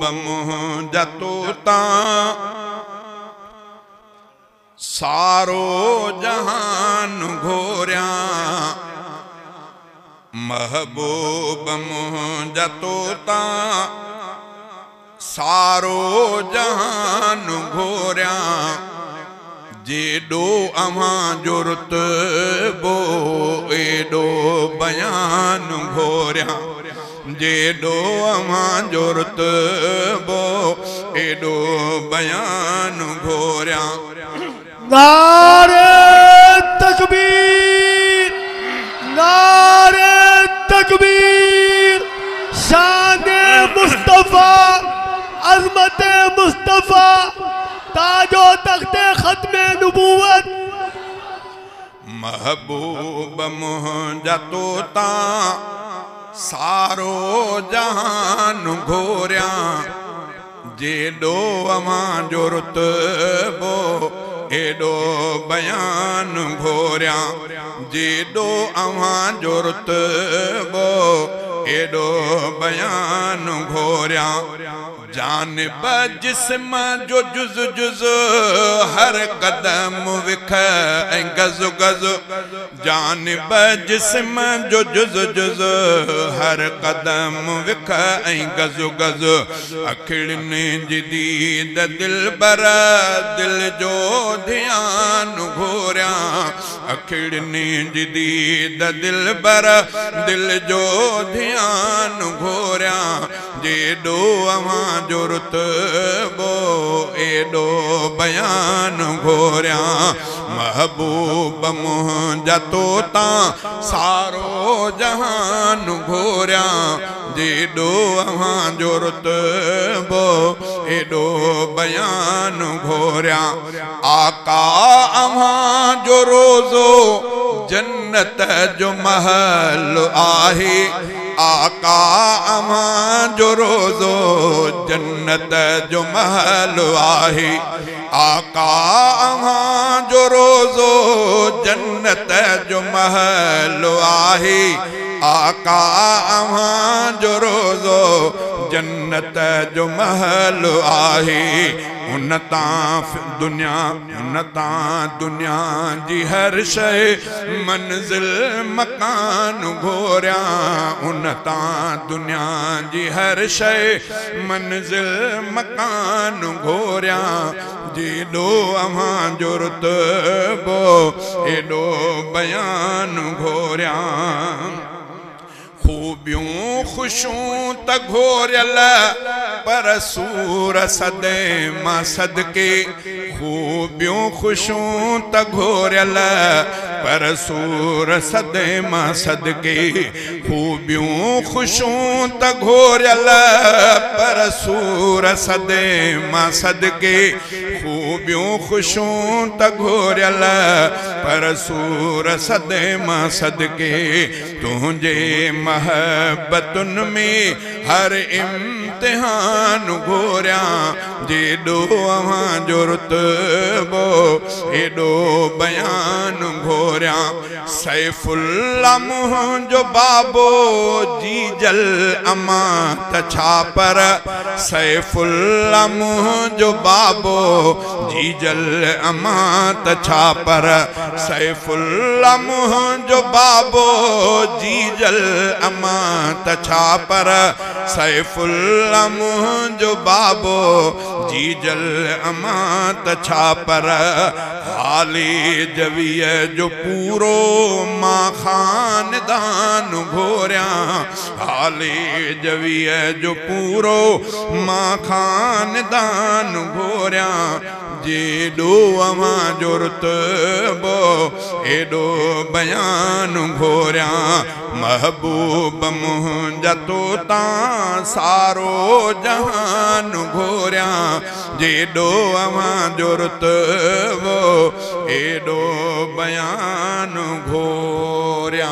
मुंहिंजा तोता सारो जहान घोरिया महबूब मुंहिंजा तोता सारो जहान घोरिया जेॾो अव्हां जो रुतबो एॾो बयान घोरिया जेॾो अव्हां जो रुतबो एॾो बयान घोरिया नारे तकबीर नारे तकबीर शान मुस्तफा अज़मत मुस्तफा ताजो तख्ते खत्मे नबूवत महबूब मुंहिंजा तोता सारो जहान घोरिया जेॾो अव्हां जो रुतबो एॾो बयान घोरिया जेॾो अव्हां जो रुतबो एॾो बयान घोरिया जानिब जिस्म जो जुज़ जुज़ हर कदम विख ऐं गज़ गज़ जानिब जिस्म जो जुज़ जुज़ हर कदम विख ऐं गज़ गज़ अखिड़ियुनि जी दीद दिलबर दिल जो ध्यानु घोरिया अखिड़ियुनि जी दीद दिलबर दिल जो ध्यानु घोरिया जेॾो अव्हां जो रुतबो एॾो बयान घोरिया महबूब मुंहिंजा तोता सारो जहान घोरिया जेॾो अव्हां जो रुतबो एॾो बयान घोरिया आका अव्हां जो रोज़ो जन्नत जो महल आहे आका अव्हां जो रोज़ो जन्नत जो महल आहे आका अव्हां जो रोज़ो जन्नत जो महल आहे आका अव्हां जो रोज़ो जन्नत जो महल आहे उन तां दुनिया जी हर शइ मंज़िल मकान घोरिया उन तां दुनिया जी हर शइ मंज़िल मकान घोरिया जेॾो अव्हां जो रुतबो एॾो बयान घोरिया खूबियूं खुशियूं त घोरियल पर सूर सदे मां सदके खूबियूं खुशियूं त घोरियल पर सूर सदे मां सदके खूबियूं खुशियूं त घोरियल पर सूर सदे मां सदके खूबियूं खुशियूं त घोरियल पर सूर सदे मां सदके तुंहिंजे महबतुनि में हर इम्तिहान घोरिया जेॾो अव्हां जो रुतबो एॾो बयान घोरिया सैफुल्ला मुंहिंजो बाबो जीजल अमां त छा पर सैफुल्ला मुंहिंजो बाबो जीजल अमां त छा पर सैफुल्ला मुंहिंजो बाबो जीजल अमां त छा पर सैफुल्ला मुंहिंजो बाबो जीजल अमां त छा पर हाली जवीअ जो पूरो मां खानदान घोरिया हाली जवीअ जो पूरो मां खानदान घोरिया जेॾो अव्हां जो रुतबो एॾो बयान घोरिया महबूब मुंहिंजा तोता सारो जहान घोरिया जेॾो अव्हां जो रुतबो एॾो बयान घोरिया।